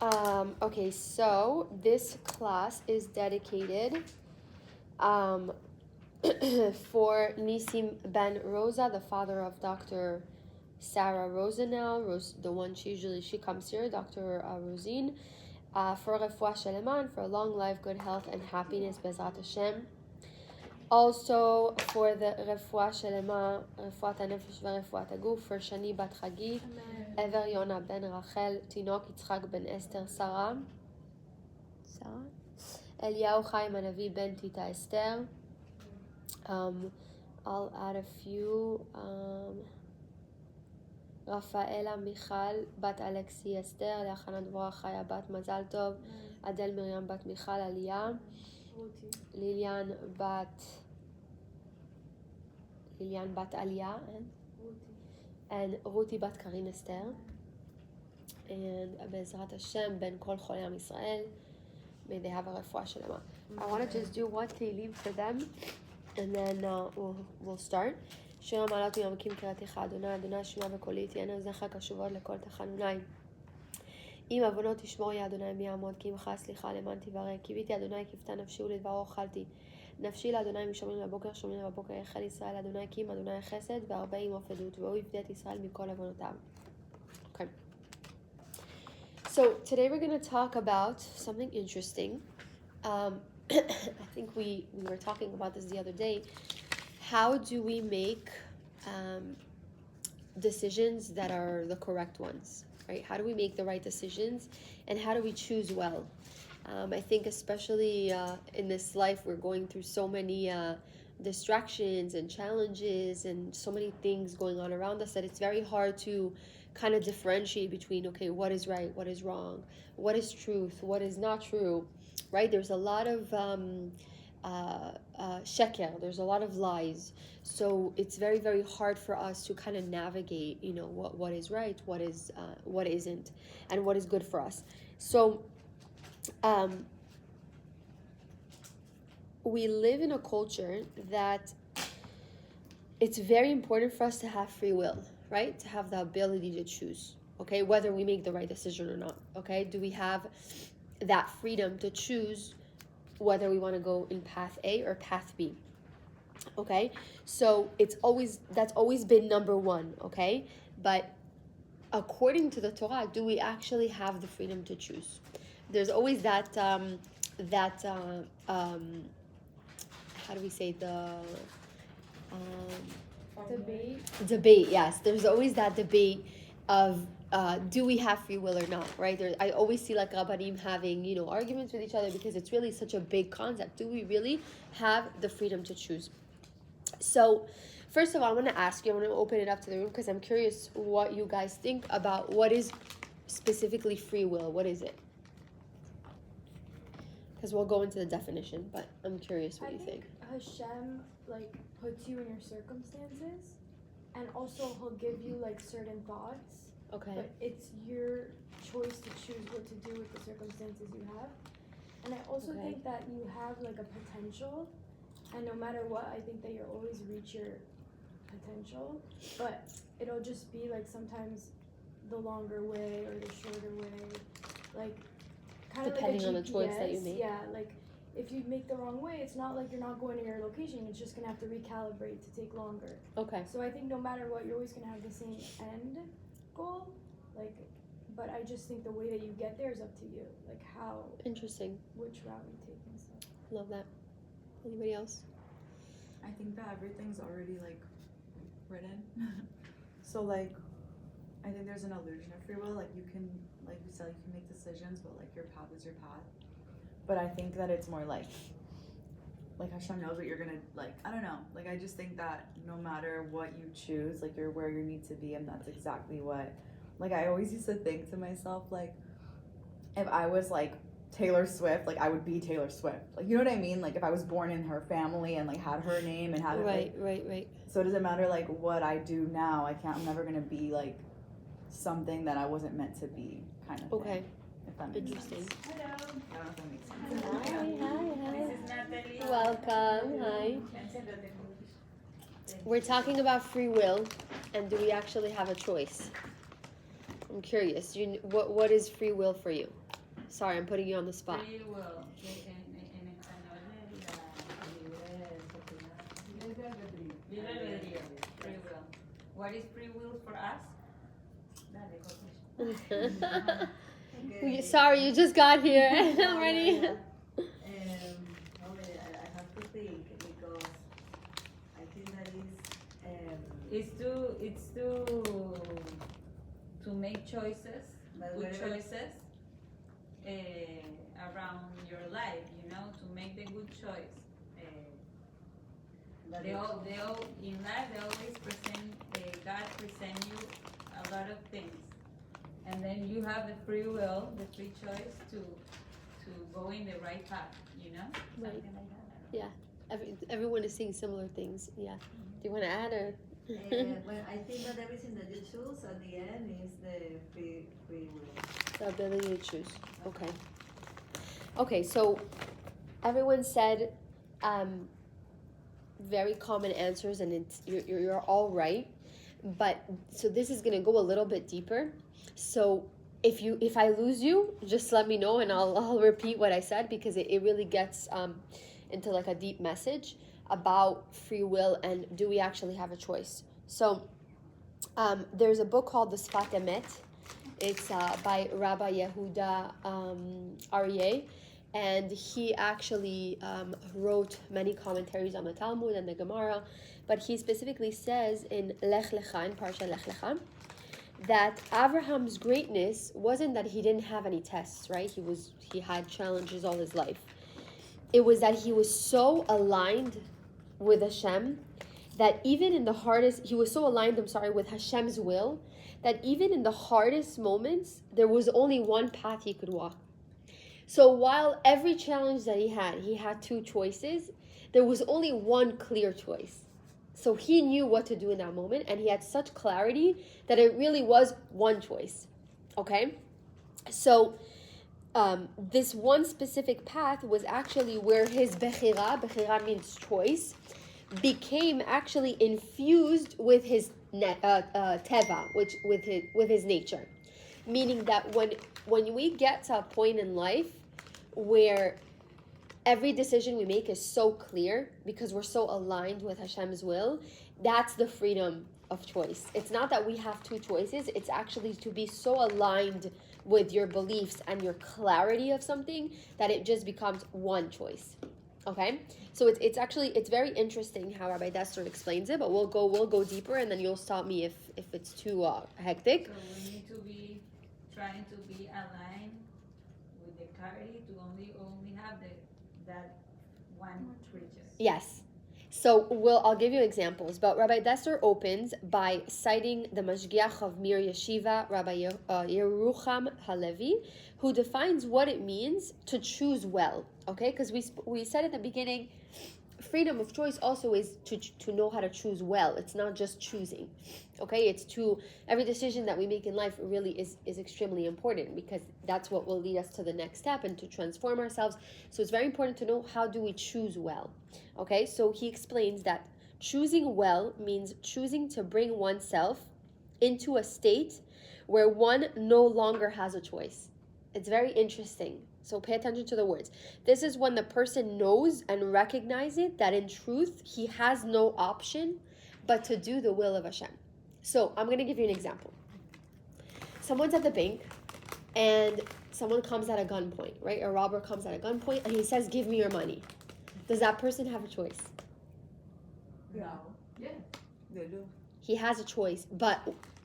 Okay, so this class is dedicated for Nisim Ben Rosa, the father of Dr. Sarah Rosenau, the one she comes here, Dr. Rosine, for refuah shelema, and for long life, good health, and happiness, Bezrat Hashem. Also for the refuah shelema, refuat hanefesh verefuat haguf, for Shani bat Chagi, Ever Yona ben Rachel, Tinok Yitzchak ben Esther Sarah, Eliyahu Chaim Hanavi ben Tita Esther. I'll add a few. Rafaela Michal bat Alexi Esther, Leachana Dvorah Chaya bat Mazal Tov, Adel Miriam bat Michal Aliyah, Lilian bat Aliyah, and Ruti bat Karin Esther, and Bezrat Hashem ben Kol Cholei Am Yisrael. May they have a refuah shelema. I want to just do one tehillim for them, and then we'll start. שיר המעלות וימקים קראתך, אדוני, אדוני שמע בקולי, תהיינה אוזניך קשובות לכל תחנוני. אם עוונות תשמור יא אדוני מי יעמוד, כי עמך סליחה למען תברא. קיוויתי אדוני כפתה נפשי ולדברו אכלתי. נפשי לאדוני משומרים לבוקר, שומרים לבוקר, יחל ישראל אדוני, כי אם אדוני חסד והרבה עמו עדות, והוא יפדה את ישראל מכל עוונותיו. Okay. So today we're going to talk about something interesting. I think we were talking about this the other day. How do we make decisions that are the correct ones, right? How do we make the right decisions, and how do we choose well? I think especially in this life, we're going through so many distractions and challenges and so many things going on around us that it's very hard to kind of differentiate between, okay, what is right, what is wrong, what is truth, what is not true, right? There's a lot of sheker, there's a lot of lies, so it's very, very hard for us to kind of navigate, what is right, what isn't, and what is good for us. So we live in a culture that it's very important for us to have free will, right? To have the ability to choose, okay, whether we make the right decision or not, okay? Do we have that freedom to choose whether we want to go in path A or path B, okay? So that's always been number one, okay? But according to the Torah, do we actually have the freedom to choose? There's always that how do we say, debate, yes. There's always that debate of do we have free will or not, right? I always see like Rabbanim having, arguments with each other because it's really such a big concept. Do we really have the freedom to choose? So, first of all, I'm going to ask you, I'm going to open it up to the room because I'm curious what you guys think about what is specifically free will. What is it? Because we'll go into the definition, but I'm curious what you think. Hashem, puts you in your circumstances, and also he'll give you, certain thoughts. Okay. But it's your choice to choose what to do with the circumstances you have. And I also think that you have a potential, and no matter what, I think that you'll always reach your potential, but it'll just be sometimes the longer way or the shorter way, kind of depending like a GPS, on the choice that you make. Yeah, if you make the wrong way, it's not like you're not going to your location, it's just gonna have to recalibrate to take longer. Okay. So I think no matter what, you're always gonna have the same end goal, but I just think the way that you get there is up to you, how interesting, which route you take and stuff. Love that. Anybody else? I think that everything's already written. So I think there's an illusion of free will. You can, like you said, you can make decisions, but your path is your path. But I think that it's more like Hashem knows what you're gonna I don't know. I just think that no matter what you choose, you're where you need to be, and that's exactly what. I always used to think to myself, if I was Taylor Swift, I would be Taylor Swift. You know what I mean? If I was born in her family and had her name and had right. So it doesn't matter what I do now. I'm never gonna be something that I wasn't meant to be, kind of. Okay. Thing, if that makes Interesting. sense. Hello. I don't know if that makes sense. Hi. This is Natalie. Welcome. Hi. We're talking about free will, and do we actually have a choice? I'm curious. What is free will for you? Sorry, I'm putting you on the spot. Free will. Libre albedrío. Free will. What is free will for us? Dale, Coco. Sorry, you just got here already. I have to think because I think that is It's to make choices, good choices around your life. To make the good choice. They all in life. They always present. God present you a lot of things, and then you have the free will, the free choice to go in the right path. Right. Something like that. Everyone is saying similar things. Yeah. Do you want to add or? well, I think that everything that you choose at the end is the free will. The ability to choose. Okay. Okay, so everyone said very common answers, and you're all right. But so this is gonna go a little bit deeper. So if I lose you, just let me know, and I'll repeat what I said, because it really gets into like a deep message about free will and do we actually have a choice. So there's a book called the Sfat Emet. It's by Rabbi Yehuham of Mir, and he actually wrote many commentaries on the Talmud and the Gemara, but he specifically says in Lech Lecha, in Parsha Lech Lecha, that Abraham's greatness wasn't that he didn't have any tests, right? He had challenges all his life. It was that he was so aligned with Hashem that even in the hardest, he was so aligned, with Hashem's will, that even in the hardest moments, there was only one path he could walk. So while every challenge that he had two choices, there was only one clear choice. So he knew what to do in that moment, and he had such clarity that it really was one choice. Okay? So this one specific path was actually where his bechira means choice, became actually infused with his teva, which with his nature. Meaning that when we get to a point in life where every decision we make is so clear because we're so aligned with Hashem's will, that's the freedom of choice. It's not that we have two choices, it's actually to be so aligned with your beliefs and your clarity of something that it just becomes one choice. Okay? So it's very interesting how Rabbi Dessler explains it, but we'll go deeper, and then you'll stop me if it's too hectic. So we need to be trying to be aligned with the clarity to only have that one treasure. Yes. So I'll give you examples, but Rabbi Dessler opens by citing the Michtav of Mir Yeshiva, Rabbi Yeruham Halevi, who defines what it means to choose well. Okay, because we said at the beginning, freedom of choice also is to know how to choose well. It's not just choosing. Okay, it's every decision that we make in life really is extremely important, because that's what will lead us to the next step and to transform ourselves. So it's very important to know, how do we choose well. Okay, so he explains that choosing well means choosing to bring oneself into a state where one no longer has a choice. It's very interesting. So pay attention to the words. This is when the person knows and recognizes that in truth, he has no option but to do the will of Hashem. So I'm going to give you an example. Someone's at the bank and someone comes at a gunpoint, right? A robber comes at a gunpoint and he says, "Give me your money." Does that person have a choice? No. Yeah. They do. He has a choice, but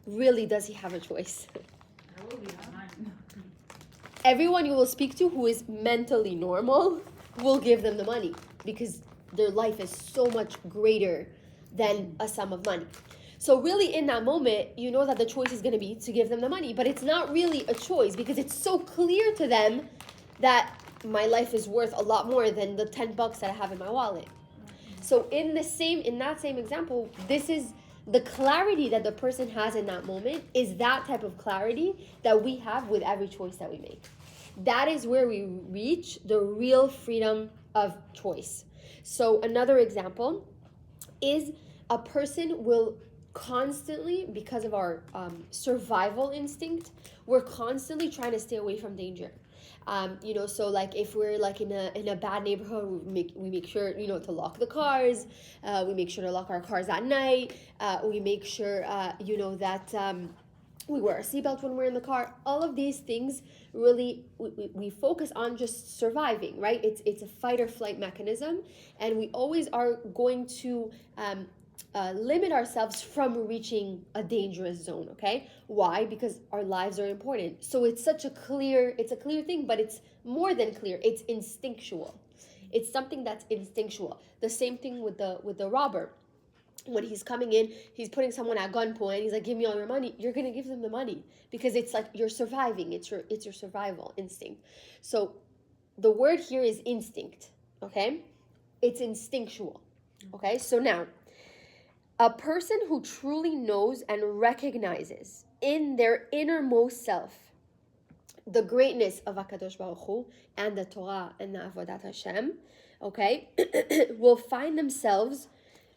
really, does he have a choice? That will be mine. Everyone you will speak to who is mentally normal will give them the money, because their life is so much greater than a sum of money. So really in that moment, you know that the choice is going to be to give them the money, but it's not really a choice, because it's so clear to them that my life is worth a lot more than the $10 that I have in my wallet. So in that same example, this is the clarity that the person has in that moment, is that type of clarity that we have with every choice that we make. That is where we reach the real freedom of choice. So another example is a person will constantly, because of our survival instinct, we're constantly trying to stay away from danger. So like if we're like in a bad neighborhood, we make sure, to lock the cars. We make sure to lock our cars at night. We make sure, that we wear a seatbelt when we're in the car. All of these things really, we focus on just surviving, right? It's a fight or flight mechanism, and we always are going to limit ourselves from reaching a dangerous zone. Okay, why? Because our lives are important. So it's a clear thing, but it's more than clear. It's instinctual. It's something that's instinctual. The same thing with the robber. When he's coming in, he's putting someone at gunpoint. He's like, "Give me all your money." You're gonna give them the money because it's like you're surviving. It's your survival instinct. So the word here is instinct. Okay, it's instinctual. Okay, so now a person who truly knows and recognizes in their innermost self the greatness of HaKadosh Baruch Hu and the Torah and the avodat Hashem, okay, will find themselves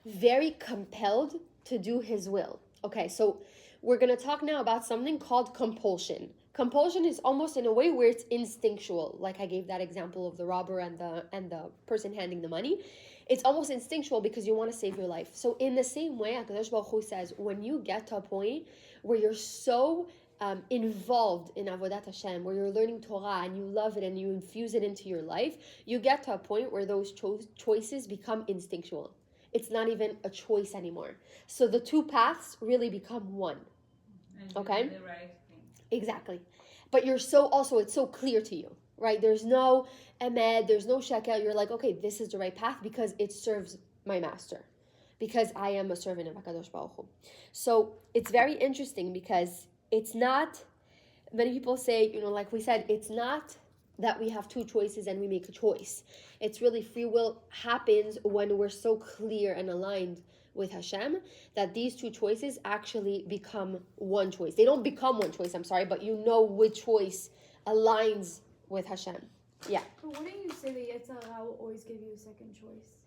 very compelled to do his will. Okay, so we're going to talk now about something called compulsion. Compulsion is almost in a way where it's instinctual, like I gave that example of the robber and the person handing the money. It's almost instinctual because you want to save your life. So in the same way, HaKadosh Baruch Hu says, when you get to a point where you're so involved in avodat Hashem, where you're learning Torah and you love it and you infuse it into your life, you get to a point where those choices become instinctual. It's not even a choice anymore. So the two paths really become one. And okay? do the right thing. Exactly. But it's so clear to you, right? There's no emed, there's no shekel. You're like, okay, this is the right path because it serves my master. Because I am a servant of HaKadosh Baruch Hu. So it's very interesting because it's not, many people say, like we said, it's not that we have two choices and we make a choice. It's really free will happens when we're so clear and aligned with Hashem that these two choices actually become one choice. They don't become one choice, but you know which choice aligns with Hashem. Yeah. But wouldn't you say that Yetzer Hara will always give you a second choice?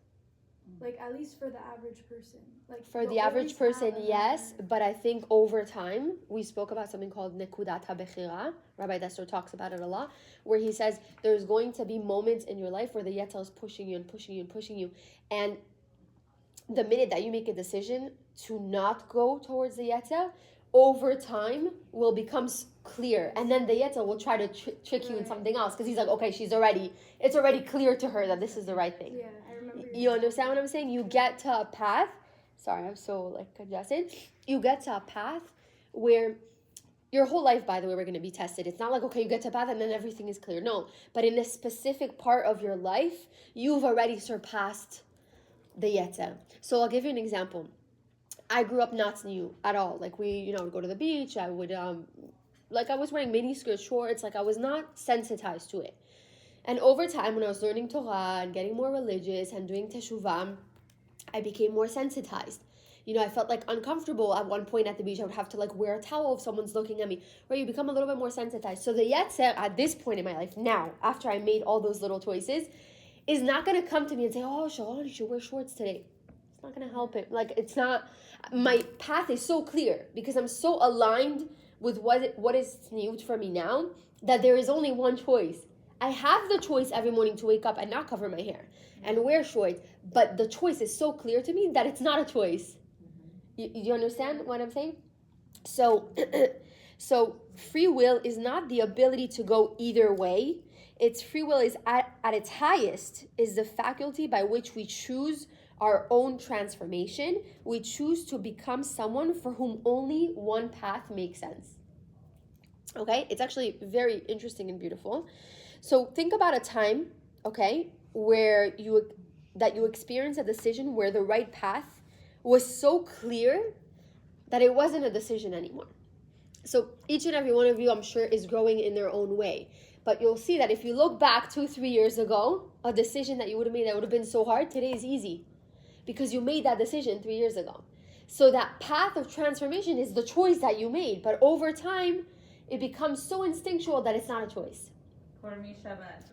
Like, at least for the average person. Like for the average person, yes, but I think over time, we spoke about something called Nekudat HaBechira. Rabbi Dessler talks about it a lot, where he says there's going to be moments in your life where the Yetzer is pushing you and pushing you and pushing you, and the minute that you make a decision to not go towards the Yetzer, over time will become clear, and then the Yetzer will try to trick you in something else, because he's like, okay, it's already clear to her that this is the right thing. Yeah, I remember. You understand what I'm saying? You get to a path, sorry, I'm so congested. You get to a path where your whole life, by the way, we're going to be tested. It's not like, okay, you get to a path and then everything is clear. No, but in a specific part of your life, you've already surpassed the Yetzer. So I'll give you an example. I grew up not new at all. Like we, would go to the beach. I would, I was wearing mini skirts, shorts. Like I was not sensitized to it. And over time, when I was learning Torah and getting more religious and doing teshuvah, I became more sensitized. I felt uncomfortable at one point at the beach. I would have to wear a towel if someone's looking at me. Right? You become a little bit more sensitized. So the Yetzer at this point in my life, now, after I made all those little choices, is not going to come to me and say, oh, Sharon, you should wear shorts today. It's not going to help it. It's not, my path is so clear because I'm so aligned with what is new for me now that there is only one choice. I have the choice every morning to wake up and not cover my hair and wear shorts, but the choice is so clear to me that it's not a choice. You understand what I'm saying? So free will is not the ability to go either way. Its free will is at its highest is the faculty by which we choose our own transformation. We choose to become someone for whom only one path makes sense. Okay? It's actually very interesting and beautiful. So think about a time, okay, where you experienced a decision where the right path was so clear that it wasn't a decision anymore. So each and every one of you, I'm sure, is growing in their own way. But you'll see that if you look back 2-3 years ago, a decision that you would have made that would have been so hard, today is easy. Because you made that decision 3 years ago. So that path of transformation is the choice that you made. But over time, it becomes so instinctual that it's not a choice. For me, Shabbat.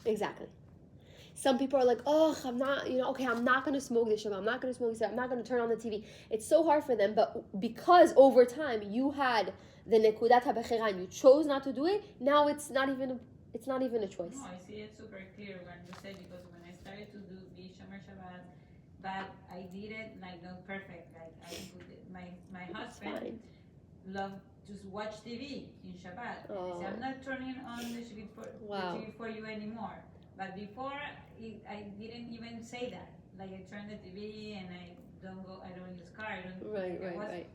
Exactly. Some people are like, oh, I'm not, I'm not going to smoke this Shabbat. I'm not going to smoke this Shabbat. I'm not going to turn on the TV. It's so hard for them. But because over time you had the nekudat habechira, and you chose not to do it, now it's not even a choice. No, I see it super clear when you said, because when I started to do the Shomer Shabbat, but I did it like not perfect. Like I put it, my husband loved to watch TV in Shabbat. And I said, I'm not turning on the TV for you anymore. But before, I didn't even say that. Like I turn the TV and I don't use car. Right.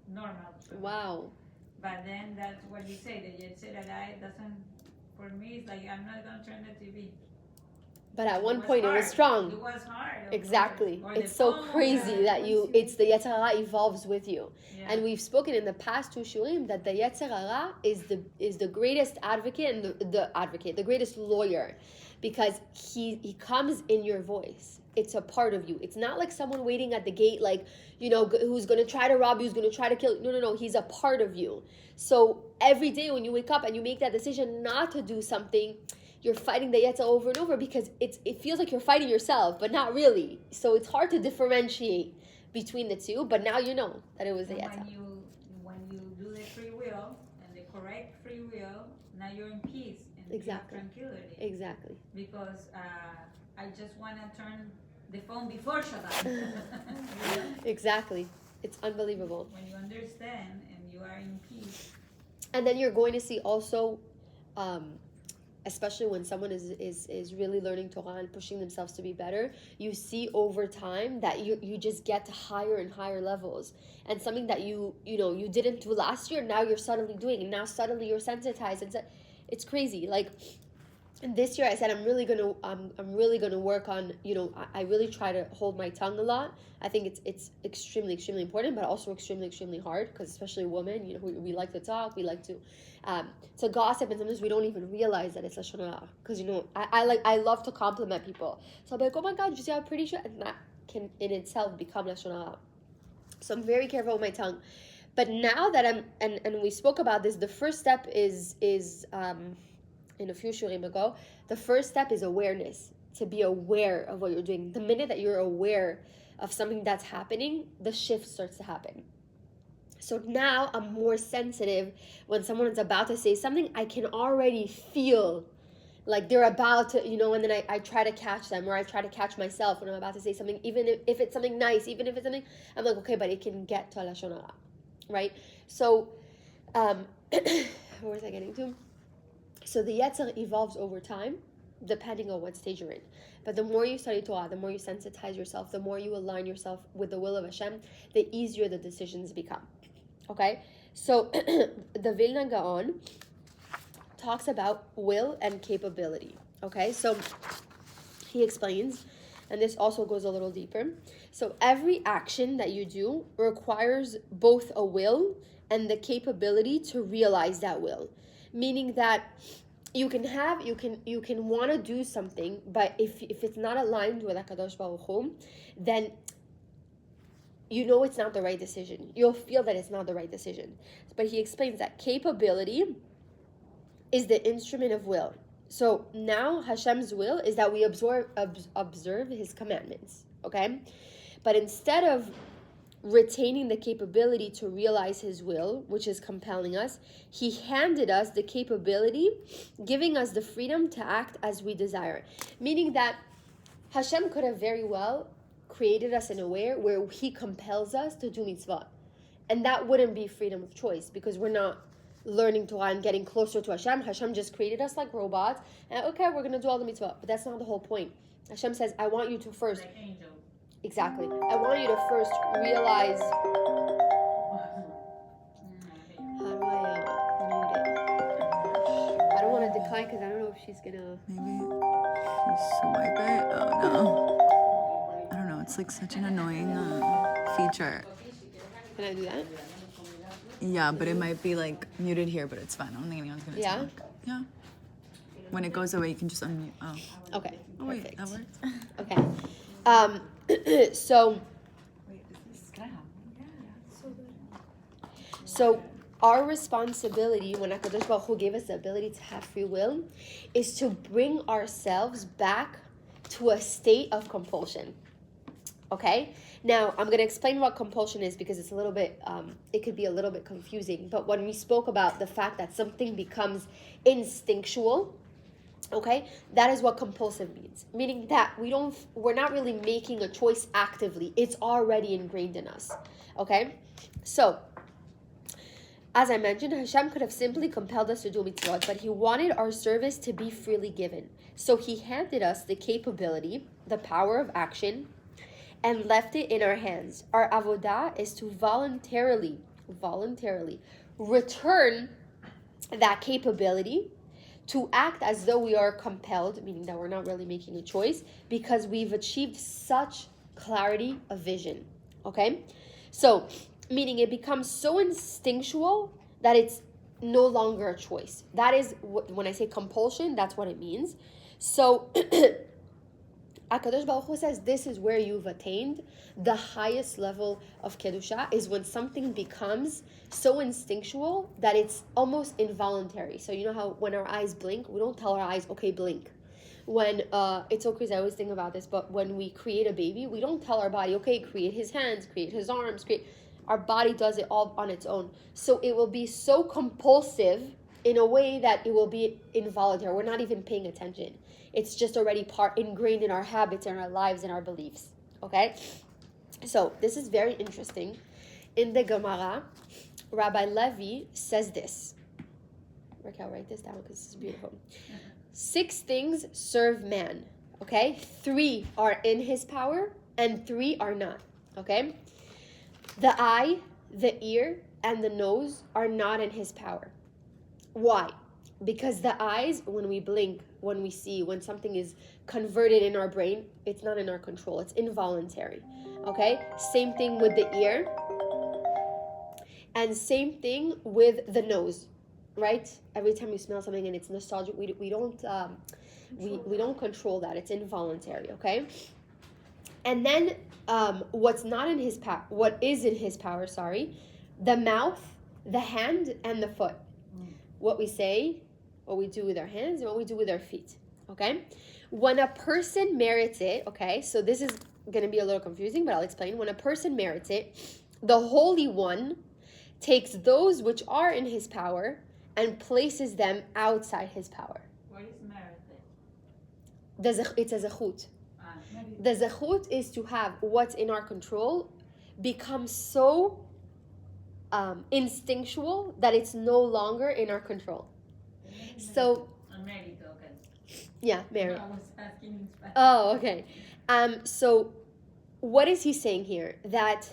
Normal. Wow. But then that's what you say. The Yetzer Hara doesn't. For me, it's like I'm not gonna turn the TV. But at one point, it was strong. It was hard. Exactly. It's so crazy that it's the Yetzer Hara evolves with you. Yeah. And we've spoken in the past 2 shiurim that the Yetzer Hara is the greatest advocate and the greatest lawyer, because he comes in your voice. It's a part of you. It's not like someone waiting at the gate, like, who's going to try to rob you, who's going to try to kill you. No. He's a part of you. So every day when you wake up and you make that decision not to do something, you're fighting the Yetzer over and over, because it feels like you're fighting yourself, but not really. So it's hard to differentiate between the two, but now you know that it was the Yetzer. When you do the free will, and the correct free will, now you're in peace and Exactly. tranquility. Exactly. Because I just want to turn the phone before Shabbat. Exactly. It's unbelievable. When you understand and you are in peace. And then you're going to see also, especially when someone is really learning Torah and pushing themselves to be better, you see over time that you just get to higher and higher levels. And something that you didn't do last year, now you're suddenly doing, and now suddenly you're sensitized. And it's crazy. Like, and this year I said I'm really gonna work on, I really try to hold my tongue a lot. I think it's extremely, extremely important, but also extremely, extremely hard, because especially women, we like to talk, we like to gossip, and sometimes we don't even realize that it's lashon hara. Because I love to compliment people, so I'm like, oh my God, you see how pretty she is? And that can in itself become lashon hara. So I'm very careful with my tongue. But now that and we spoke about this, the first step is in a few shiurim ago, the first step is awareness, to be aware of what you're doing. The minute that you're aware of something that's happening, the shift starts to happen. So now I'm more sensitive when someone is about to say something. I can already feel like they're about to, and then I try to catch them, or I try to catch myself when I'm about to say something, even if it's something nice, even if it's something, I'm like, okay, but it can get to lashon hara, right? So, where was I getting to? So the Yetzer evolves over time, depending on what stage you're in. But the more you study Torah, the more you sensitize yourself, the more you align yourself with the will of Hashem, the easier the decisions become. Okay? So the Vilna Gaon talks about will and capability. Okay? So he explains, and this also goes a little deeper. So every action that you do requires both a will and the capability to realize that will. Meaning that you can want to do something, but if it's not aligned with HaKadosh Baruch Hu, then it's not the right decision. You'll feel that it's not the right decision. But he explains that capability is the instrument of will. So now Hashem's will is that we observe His commandments, okay? But instead of retaining the capability to realize His will, which is compelling us, He handed us the capability, giving us the freedom to act as we desire. Meaning that Hashem could have very well created us in a way where He compels us to do mitzvah. And that wouldn't be freedom of choice, because we're not learning Torah and getting closer to Hashem. Hashem just created us like robots, and okay, we're going to do all the mitzvah. But that's not the whole point. Hashem says, I want you to first... Like angels. Exactly. I want you to first realize... How do I mute it? I don't want to decline because I don't know if she's going to... Maybe she swipe it? Oh, no. I don't know. It's like such an annoying feature. Can I do that? Yeah, but it might be like muted here, but it's fine. I don't think anyone's going to talk. Yeah. When it goes away, you can just unmute. Oh. Okay. Oh, wait. Perfect. That worked? Okay. So... Wait, is this gonna happen? Yeah, so good. So our responsibility, when HaKadosh Baruch Hu gave us the ability to have free will, is to bring ourselves back to a state of compulsion. Okay? Now, I'm going to explain what compulsion is because it's a little bit, it could be a little bit confusing. But when we spoke about the fact that something becomes instinctual, okay, that is what compulsive means. Meaning that we're not really making a choice actively. It's already ingrained in us. Okay? So, as I mentioned, Hashem could have simply compelled us to do mitzvot, but he wanted our service to be freely given. So he handed us the capability, the power of action, and left it in our hands. Our avodah is to voluntarily return that capability to act as though we are compelled, meaning that we're not really making a choice, because we've achieved such clarity of vision. Okay? So, meaning it becomes so instinctual that it's no longer a choice. That is, when I say compulsion, that's what it means. So, HaKadosh Baruch Hu says this is where you've attained the highest level of Kedusha, is when something becomes so instinctual that it's almost involuntary. So you know how when our eyes blink, we don't tell our eyes, okay, blink. When, it's so crazy, I always think about this, but when we create a baby, we don't tell our body, okay, create his hands, create his arms, our body does it all on its own. So it will be so compulsive in a way that it will be involuntary. We're not even paying attention. It's just already ingrained in our habits and our lives and our beliefs. Okay? So this is very interesting. In the Gemara, Rabbi Levi says this. Okay, I'll write this down because this is beautiful. 6 things serve man. Okay? 3 are in his power and 3 are not. Okay? The eye, the ear, and the nose are not in his power. Why? Because the eyes, when we blink, when we see, when something is converted in our brain, it's not in our control. It's involuntary. Okay? Same thing with the ear. And same thing with the nose. Right? Every time you smell something and it's nostalgic, we don't control that. It's involuntary. Okay? And then what is in his power, the mouth, the hand, and the foot. What we say, what we do with our hands, and what we do with our feet. Okay? When a person merits it, okay, so this is going to be a little confusing, but I'll explain. When a person merits it, the Holy One takes those which are in his power and places them outside his power. What is merit? It's a zechut. The zechut is to have what's in our control become so instinctual that it's no longer in our control. So, Merit, okay. Yeah, merit. No, I was asking in Spanish. Oh, okay. So, what is he saying here? That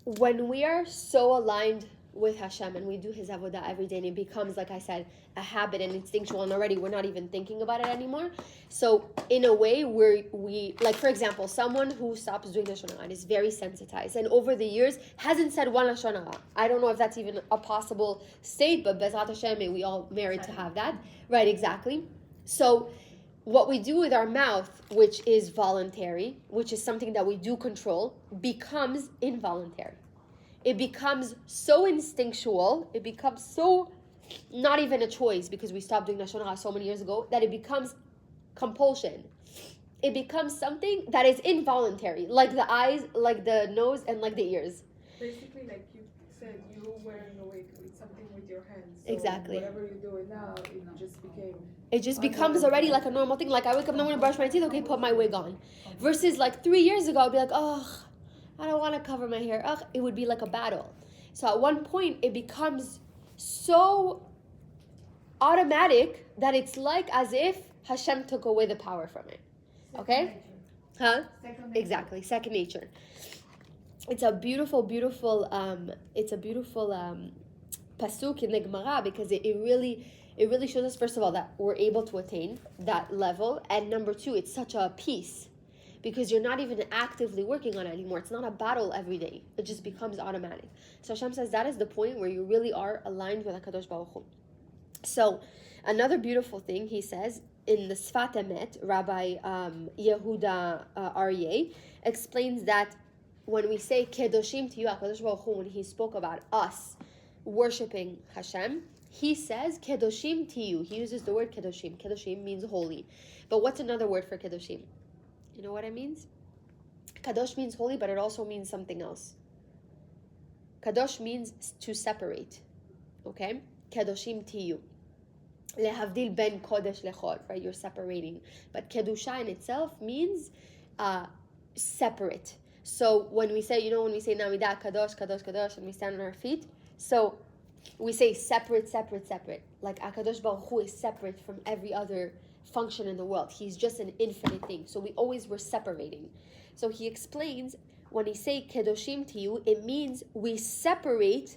when we are so aligned with Hashem and we do his avodah every day and it becomes, like I said, a habit and instinctual, and already we're not even thinking about it anymore. So in a way we like, for example, someone who stops doing Lashon Hara and is very sensitized and over the years hasn't said one Lashon Hara. I don't know if that's even a possible state, but Bezrat Hashem, we all merit to have that. Right, exactly. So what we do with our mouth, which is voluntary, which is something that we do control, becomes involuntary. It becomes so instinctual, it becomes so not even a choice because we stopped doing Lashon Hara so many years ago, that it becomes compulsion. It becomes something that is involuntary, like the eyes, like the nose, and like the ears. Basically, like you said, you wearing a wig with something with your hands. So Exactly. whatever you're doing now, It just becomes already like a normal thing. Like I wake up in the morning, brush my teeth, okay, put my wig on. Versus like 3 years ago, I'd be like, oh, I don't want to cover my hair. Ugh, it would be like a battle. So at one point, it becomes so automatic that it's like as if Hashem took away the power from it. Okay? Huh? Exactly. Second nature. It's a beautiful pasuk in the Gemara because it really shows us, first of all, that we're able to attain that level, and number 2, it's such a peace. Because you're not even actively working on it anymore. It's not a battle every day. It just becomes automatic. So Hashem says that is the point where you really are aligned with HaKadosh Baruch Hu. So another beautiful thing he says in the Sfat Emet, Rabbi Yehuda Aryeh explains that when we say Kedoshim to you, HaKadosh Baruch Hu, when he spoke about us worshiping Hashem, he says Kedoshim to you. He uses the word Kedoshim. Kedoshim means holy. But what's another word for Kedoshim? You know what it means? Kadosh means holy, but it also means something else. Kadosh means to separate. Okay? Kadoshim tiyu. Lehavdil ben kodesh lechod, right? You're separating. But kedusha in itself means separate. So when we say, when we say Namidah, Kadosh, Kadosh, Kadosh, and we stand on our feet, so we say separate, separate, separate. Like HaKadosh Baruch Hu is separate from every other function in the world. He's just an infinite thing. So we always were separating. So he explains, when he say Kedoshim Tiyu, it means we separate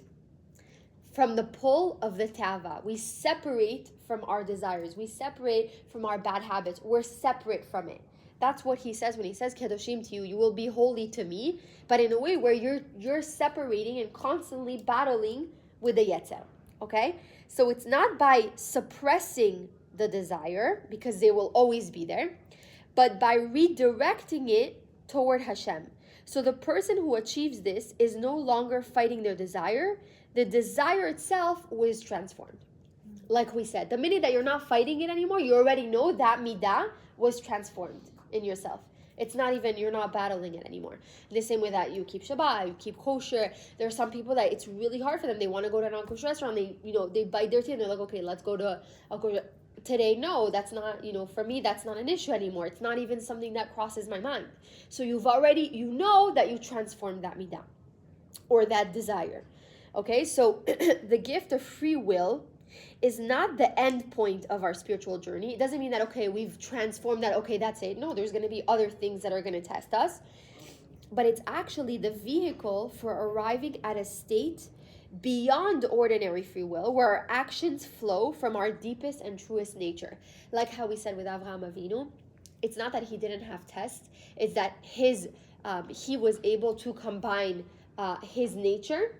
from the pull of the tava. We separate from our desires. We separate from our bad habits. We're separate from it. That's what he says when he says Kedoshim Tiyu, you will be holy to me, but in a way where you're separating and constantly battling with the Yetzer. Okay? So it's not by suppressing the desire, because they will always be there, but by redirecting it toward Hashem. So the person who achieves this is no longer fighting their desire. The desire itself was transformed. Like we said, the minute that you're not fighting it anymore, you already know that midah was transformed in yourself. It's not even, you're not battling it anymore. In the same way that you keep Shabbat, you keep kosher. There are some people that it's really hard for them. They want to go to a non-kosher restaurant. They bite their teeth and they're like, okay, I'll go to today. No, that's not, for me, that's not an issue anymore. It's not even something that crosses my mind. So you've already, that you transformed that midah or that desire. Okay, so the gift of free will is not the end point of our spiritual journey. It doesn't mean that, okay, we've transformed that, okay, that's it. No, there's going to be other things that are going to test us. But it's actually the vehicle for arriving at a state beyond ordinary free will, where our actions flow from our deepest and truest nature. Like how we said with Avraham Avinu, it's not that he didn't have tests, it's that he was able to combine his nature.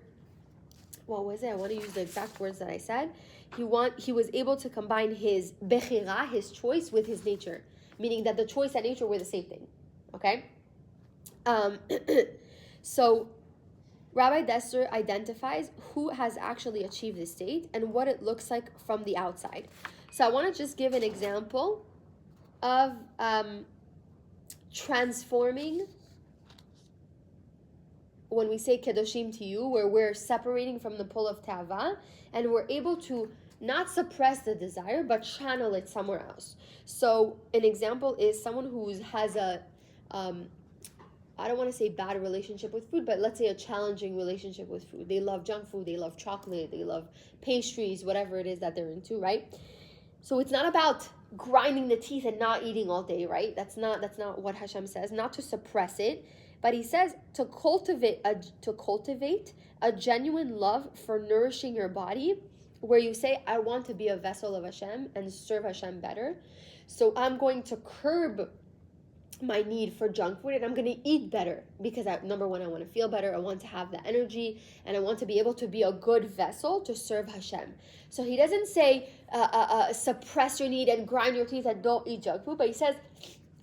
What was it? I want to use the exact words that I said. He was able to combine his bechira, his choice, with his nature, meaning that the choice and nature were the same thing. Okay? So Rabbi Dessler identifies who has actually achieved this state and what it looks like from the outside. So I want to just give an example of transforming. When we say Kedoshim Tiyu, where we're separating from the pull of Tava, and we're able to not suppress the desire, but channel it somewhere else. So an example is someone who has a, I don't want to say bad relationship with food, but let's say a challenging relationship with food. They love junk food, they love chocolate, they love pastries, whatever it is that they're into, right? So it's not about grinding the teeth and not eating all day, right? That's not what Hashem says, not to suppress it. But he says to cultivate a genuine love for nourishing your body, where you say, I want to be a vessel of Hashem and serve Hashem better. So I'm going to curb my need for junk food and I'm going to eat better because number one, I want to feel better. I want to have the energy and I want to be able to be a good vessel to serve Hashem. So he doesn't say suppress your need and grind your teeth and don't eat junk food, but he says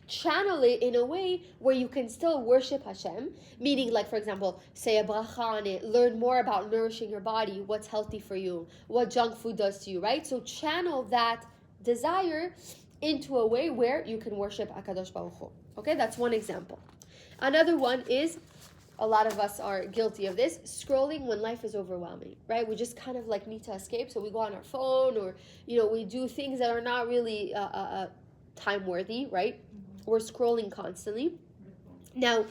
channel it in a way where you can still worship Hashem, meaning like, for example, say a bracha on it, learn more about nourishing your body, what's healthy for you, what junk food does to you, right? So channel that desire into a way where you can worship HaKadosh Baruch Hu. Okay, that's one example. Another one is, a lot of us are guilty of this, scrolling when life is overwhelming, right? We just kind of like need to escape, so we go on our phone or, we do things that are not really time-worthy, right? We're scrolling constantly. Now,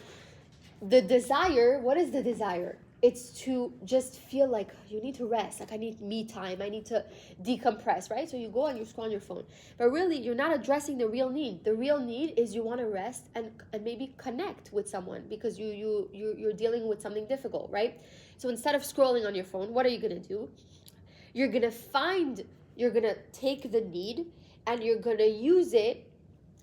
the desire, what is the desire? It's to just feel like you need to rest. Like I need me time. I need to decompress, right? So you go and you scroll on your phone. But really, you're not addressing the real need. The real need is you want to rest and maybe connect with someone because you're dealing with something difficult, right? So instead of scrolling on your phone, what are you going to do? You're going to take the need and you're going to use it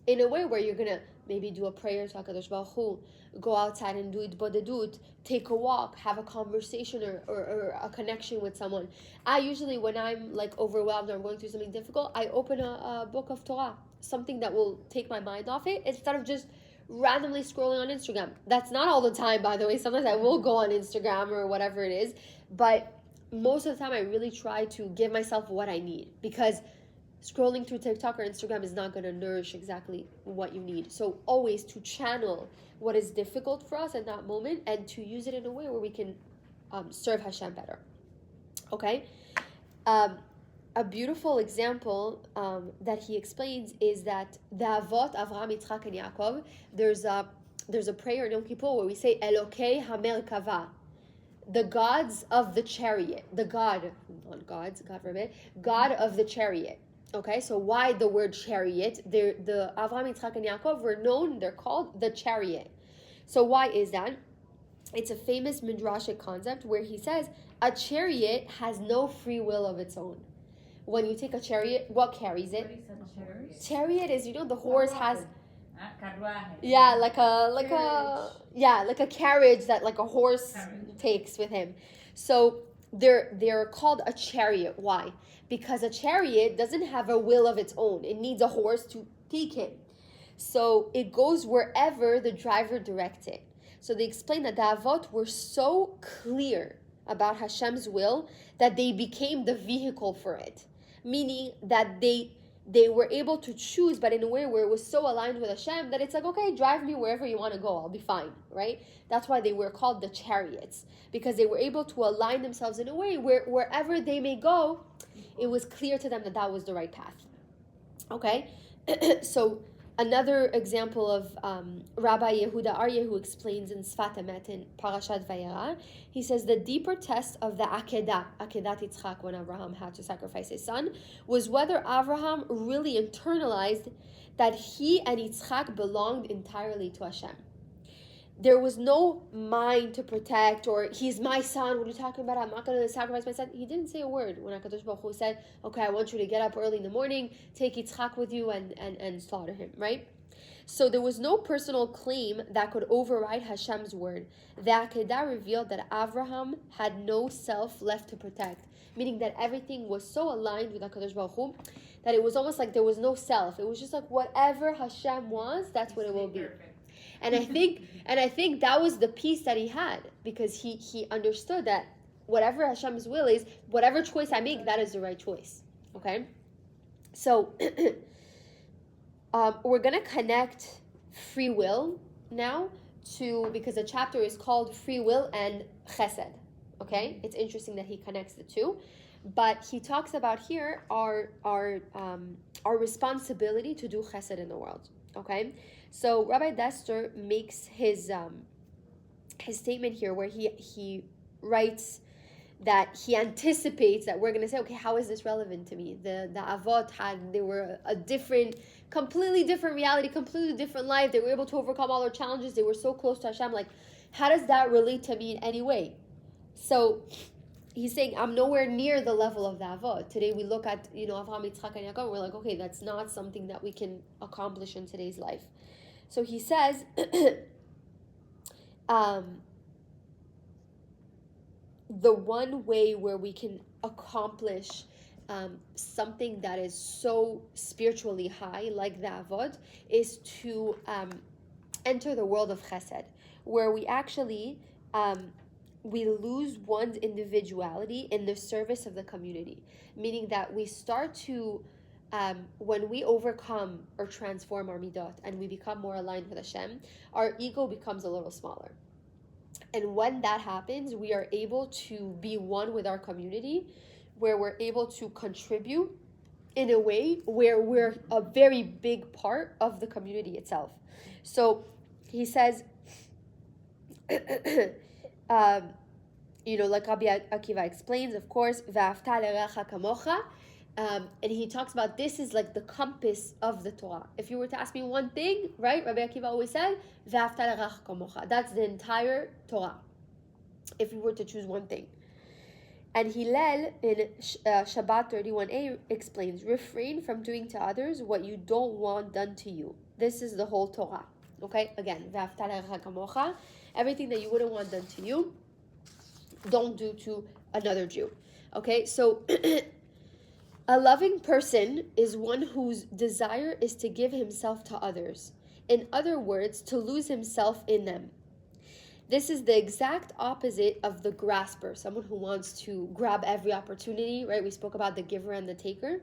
in a way where you're going to maybe do a prayer to HaKadosh Baruch Hu, go outside and do itbodedut, take a walk, have a conversation or a connection with someone. I usually, when I'm like overwhelmed or I'm going through something difficult, I open a book of Torah, something that will take my mind off it, instead of just randomly scrolling on Instagram. That's not all the time, by the way. Sometimes I will go on Instagram or whatever it is, but most of the time I really try to give myself what I need, because scrolling through TikTok or Instagram is not going to nourish exactly what you need. So always to channel what is difficult for us in that moment and to use it in a way where we can serve Hashem better. Okay? A beautiful example that he explains is that the Avot, Avraham, Yitzchak, and Yaakov, there's a prayer in Yom Kippur where we say, Elokei HaMerkava, the gods of the chariot, God of the chariot. Okay, so why the word chariot? The Avraham, Yitzchak, and Yaakov were known, they're called the chariot. So why is that? It's a famous midrashic concept where he says, a chariot has no free will of its own. When you take a chariot, what carries it? What is a chariot? Chariot is, the horse has, Carruaje. like a carriage that like a horse takes with him. So they're called a chariot. Why? Because a chariot doesn't have a will of its own. It needs a horse to take him. So it goes wherever the driver directs it. So they explain that the Avot were so clear about Hashem's will that they became the vehicle for it. Meaning that they were able to choose, but in a way where it was so aligned with Hashem that it's like, okay, drive me wherever you want to go, I'll be fine, right? That's why they were called the chariots, because they were able to align themselves in a way where wherever they may go, it was clear to them that that was the right path. Okay? So another example of Rabbi Yehuda who explains in Sfat Emet in Parashat Vayera, he says the deeper test of the Akedat Yitzchak, when Abraham had to sacrifice his son, was whether Abraham really internalized that he and Yitzchak belonged entirely to Hashem. There was no mind to protect, or he's my son, what are you talking about? I'm not going to sacrifice my son. He didn't say a word when HaKadosh Baruch Hu said, okay, I want you to get up early in the morning, take Yitzchak with you and slaughter him, right? So there was no personal claim that could override Hashem's word. The Akedah revealed that Avraham had no self left to protect, meaning that everything was so aligned with HaKadosh Baruch Hu that it was almost like there was no self. It was just like whatever Hashem wants, that's what it will be. And I think that was the peace that he had, because he understood that whatever Hashem's will is, whatever choice I make, that is the right choice. Okay? So we're going to connect free will now because the chapter is called Free Will and Chesed. Okay? It's interesting that he connects the two. But he talks about here our responsibility to do chesed in the world. Okay? So Rabbi Dessler makes his statement here where he writes that he anticipates that we're going to say, okay, how is this relevant to me? The Avot they were a completely different reality, completely different life. They were able to overcome all their challenges. They were so close to Hashem. Like, how does that relate to me in any way? So he's saying, I'm nowhere near the level of the Avot. Today we look at, Avraham, Yitzchak, and Yaakov, we're like, okay, that's not something that we can accomplish in today's life. So he says, the one way where we can accomplish something that is so spiritually high, like the Avot, is to enter the world of chesed, where we actually we lose one's individuality in the service of the community, meaning that we start to when we overcome or transform our midot and we become more aligned with Hashem, our ego becomes a little smaller. And when that happens, we are able to be one with our community, where we're able to contribute in a way where we're a very big part of the community itself. So he says, like Rabbi Akiva explains, of course, V'afta l'recha kamocha. And he talks about this is like the compass of the Torah. If you were to ask me one thing, right, Rabbi Akiva always said, V'afta l'recha kamocha. That's the entire Torah, if you were to choose one thing. And Hillel in Shabbat 31a explains, refrain from doing to others what you don't want done to you. This is the whole Torah. Okay, again, V'afta l'recha kamocha. Everything that you wouldn't want done to you, don't do to another Jew. Okay, so a loving person is one whose desire is to give himself to others. In other words, to lose himself in them. This is the exact opposite of the grasper, someone who wants to grab every opportunity, right? We spoke about the giver and the taker.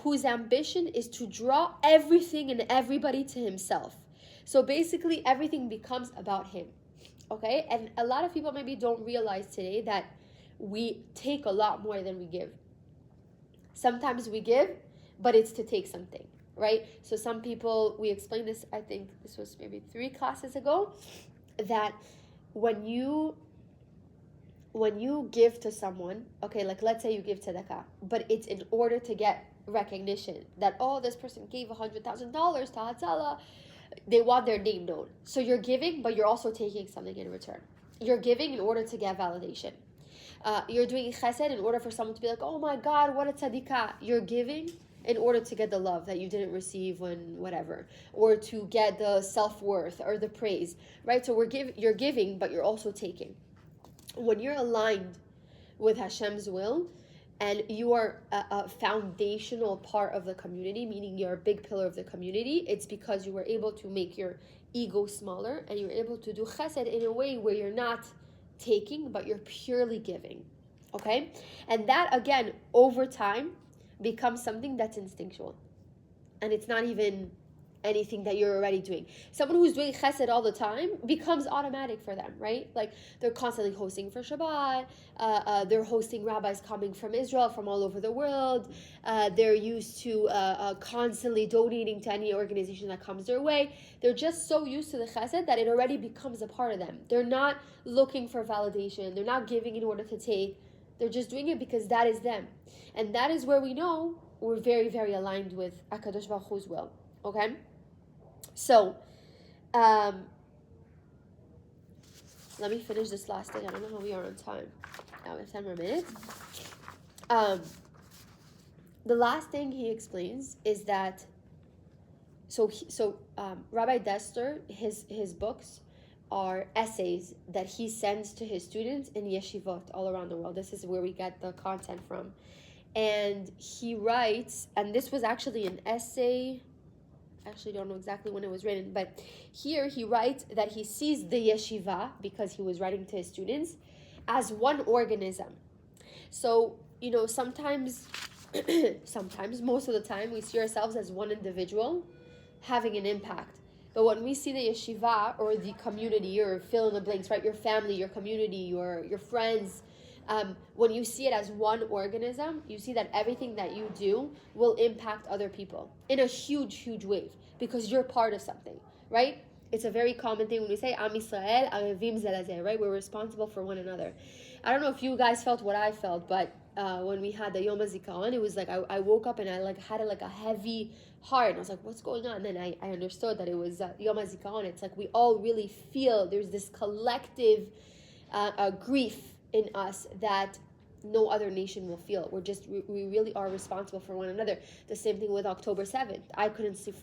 whose ambition is to draw everything and everybody to himself. So basically everything becomes about him. Okay? And a lot of people maybe don't realize today that we take a lot more than we give. Sometimes we give, but it's to take something, right? So some people, we explained this, I think this was maybe 3 classes ago, that when you give to someone, okay, like let's say you give tzedakah, but it's in order to get recognition that, oh, this person gave $100,000 to Hatzalah, they want their name known. So you're giving, but you're also taking something in return. You're giving in order to get validation. You're doing chesed in order for someone to be like, oh my God, what a tzadikah. You're giving in order to get the love that you didn't receive when whatever, or to get the self-worth or the praise, right? So you're giving, but you're also taking. When you're aligned with Hashem's will, and you are a foundational part of the community, meaning you're a big pillar of the community, it's because you were able to make your ego smaller, and you're able to do chesed in a way where you're not taking, but you're purely giving, okay? And that, again, over time, becomes something that's instinctual. And it's not even anything that you're already doing. Someone who's doing chesed all the time becomes automatic for them, right? Like they're constantly hosting for Shabbat, they're hosting rabbis coming from Israel, from all over the world, they're used to constantly donating to any organization that comes their way. They're just so used to the chesed that it already becomes a part of them. They're not looking for validation, they're not giving in order to take, they're just doing it because that is them. And that is where we know we're very, very aligned with HaKadosh Baruch Hu's will, okay? So, let me finish this last thing. I don't know how we are on time. We have 10 more minutes. The last thing he explains is that, Rabbi Dessler, his books are essays that he sends to his students in yeshivot all around the world. This is where we get the content from. And he writes, and this was actually an essay, I actually don't know exactly when it was written, but here he writes that he sees the yeshiva, because he was writing to his students, as one organism. So, sometimes, most of the time, we see ourselves as one individual having an impact. But when we see the yeshiva, or the community, or fill in the blanks, right, your family, your community, your friends, when you see it as one organism, you see that everything that you do will impact other people in a huge, huge wave, because you're part of something, right? It's a very common thing when we say, Am Yisrael, Arevim Zelazeh, right? We're responsible for one another. I don't know if you guys felt what I felt, but when we had the Yom HaZikaron, it was like, I woke up and I had a heavy heart. And I was like, what's going on? And then I understood that it was Yom HaZikaron. It's like we all really feel there's this collective grief in us that no other nation will feel. We really are responsible for one another. The same thing with October 7th. I couldn't sleep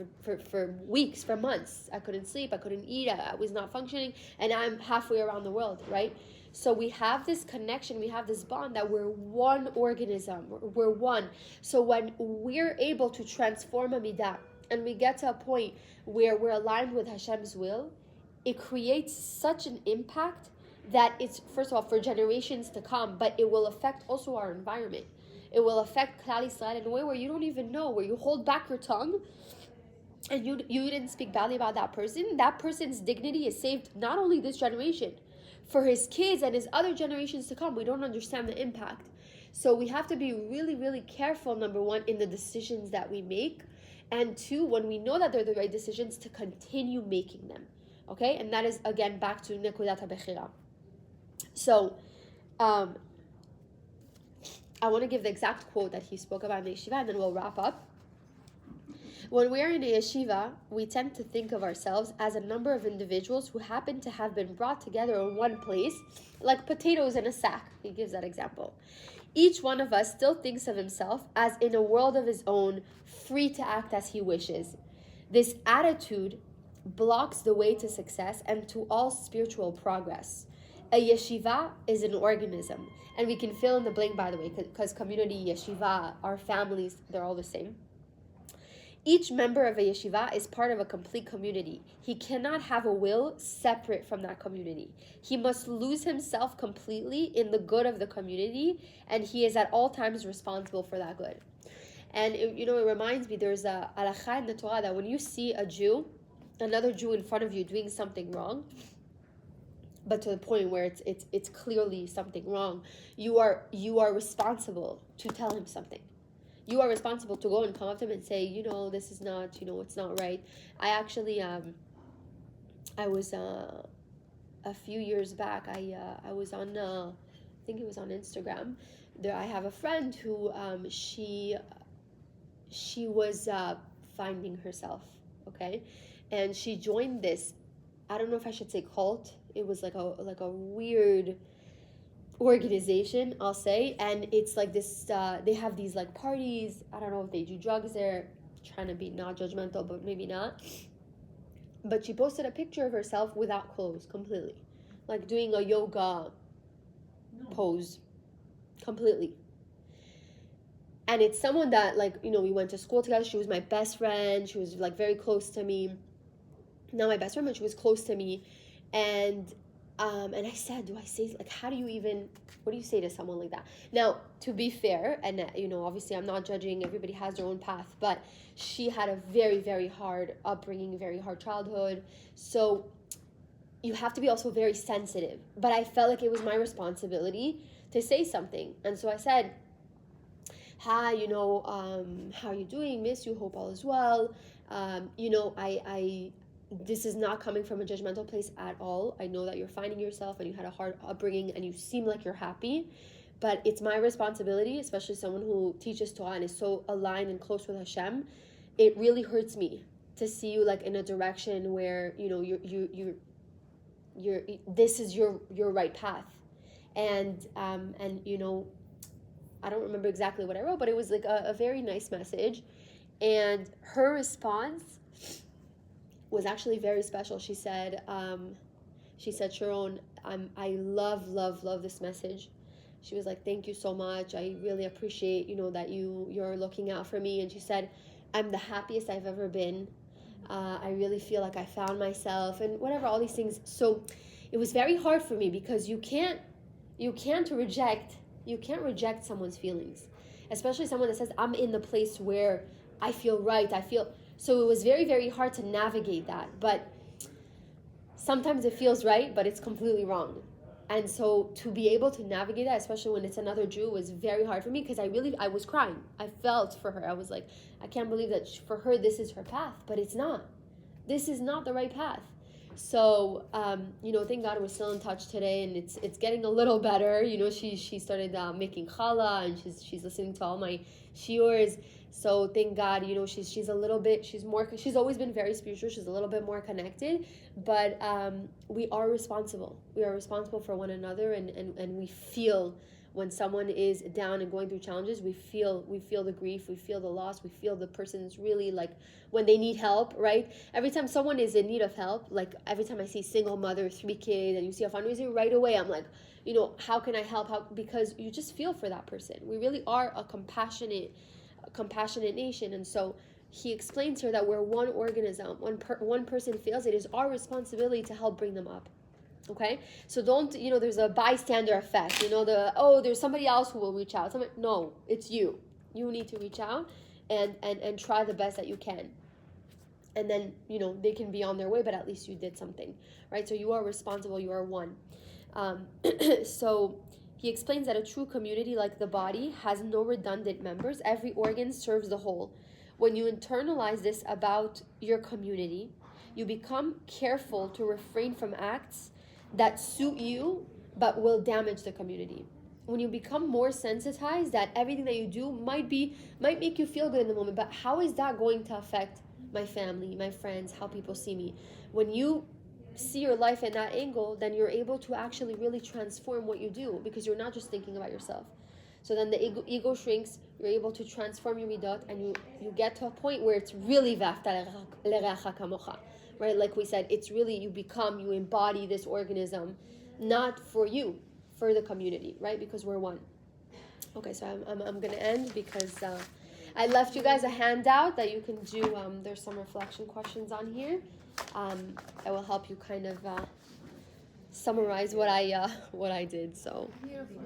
for weeks, for months. I couldn't sleep, I couldn't eat, I was not functioning, and I'm halfway around the world, right? So we have this connection, we have this bond that we're one organism, we're one. So when we're able to transform a midah, and we get to a point where we're aligned with Hashem's will, it creates such an impact that it's, first of all, for generations to come, but it will affect also our environment. It will affect Klal Yisrael in a way where you don't even know, where you hold back your tongue and you didn't speak badly about that person. That person's dignity is saved not only this generation, for his kids and his other generations to come. We don't understand the impact. So we have to be really, really careful, number one, in the decisions that we make, and two, when we know that they're the right decisions, to continue making them. Okay? And that is, again, back to Nekudat HaBechira. So, I want to give the exact quote that he spoke about in the yeshiva, and then we'll wrap up. When we are in a yeshiva, we tend to think of ourselves as a number of individuals who happen to have been brought together in one place, like potatoes in a sack. He gives that example. Each one of us still thinks of himself as in a world of his own, free to act as he wishes. This attitude blocks the way to success and to all spiritual progress. A yeshiva is an organism, and we can fill in the blank, by the way, because community, yeshiva, our families, they're all the same. Each member of a yeshiva is part of a complete community. He cannot have a will separate from that community. He must lose himself completely in the good of the community, and he is at all times responsible for that good. And it reminds me, there's a halakha in the Torah that when you see another Jew in front of you doing something wrong, but to the point where it's clearly something wrong, you are responsible to tell him something. You are responsible to go and come up to him and say, this is not, it's not right. I actually, I was a few years back. I was on, I think it was on Instagram. There, I have a friend who she was finding herself, okay, and she joined this. I don't know if I should say cult. It was like a weird organization, I'll say, and it's like this. They have these like parties. I don't know if they do drugs there. Trying to be not judgmental, but maybe not. But she posted a picture of herself without clothes, completely, like doing a yoga pose, completely. And it's someone that, like, we went to school together. She was my best friend. She was like very close to me. Not my best friend, but she was close to me. And I said, do I say, like, what do you say to someone like that? Now, to be fair, and obviously I'm not judging, everybody has their own path, but she had a very, very hard upbringing, very hard childhood. So you have to be also very sensitive. But I felt like it was my responsibility to say something. And so I said, hi, how are you doing? Miss you, hope all is well. This is not coming from a judgmental place at all. I know that you're finding yourself and you had a hard upbringing and you seem like you're happy, but it's my responsibility, especially someone who teaches Torah and is so aligned and close with Hashem. It really hurts me to see you like in a direction where, you're this is your right path. And I don't remember exactly what I wrote, but it was like a very nice message. And her response was actually very special. She said, Sharon, I love this message. She was like, thank you so much. I really appreciate, that you're looking out for me. And she said, I'm the happiest I've ever been. I really feel like I found myself and whatever, all these things. So it was very hard for me because you can't reject someone's feelings, especially someone that says, I'm in the place where I feel right. So it was very, very hard to navigate that. But sometimes it feels right, but it's completely wrong. And so to be able to navigate that, especially when it's another Jew, was very hard for me because I was crying. I felt for her. I was like, I can't believe that for her, this is her path, but it's not. This is not the right path. So, thank God we're still in touch today, and it's getting a little better. She started making challah, and she's listening to all my shiurs. So thank God, she's always been very spiritual. She's a little bit more connected, but we are responsible. We are responsible for one another, and we feel when someone is down and going through challenges, we feel the grief, we feel the loss, we feel the person's really like when they need help, right? Every time someone is in need of help, like every time I see single mother, 3 kids, and you see a fundraiser, right away I'm like, how can I help? Because you just feel for that person. We really are a compassionate nation. And so he explained to her that we're one organism. One person fails, it is our responsibility to help bring them up. Okay, so don't, there's a bystander effect, there's somebody else who will reach out. No, it's you. You need to reach out and try the best that you can. And then, they can be on their way, but at least you did something, right? So you are responsible, you are one. So he explains that a true community like the body has no redundant members. Every organ serves the whole. When you internalize this about your community, you become careful to refrain from acts that suit you but will damage the community. When you become more sensitized that everything that you do might make you feel good in the moment, but how is that going to affect my family, my friends, how people see me? When you see your life in that angle, then you're able to actually really transform what you do, because you're not just thinking about yourself. So then the ego shrinks, you're able to transform your midot, and you get to a point where it's really v'afta l'reacha kamocha. Right, like we said, it's really you embody this organism, not for you, for the community, right? Because we're one. Okay, so I'm gonna end because I left you guys a handout that you can do. There's some reflection questions on here. That will help you kind of summarize what I did. So. Beautiful.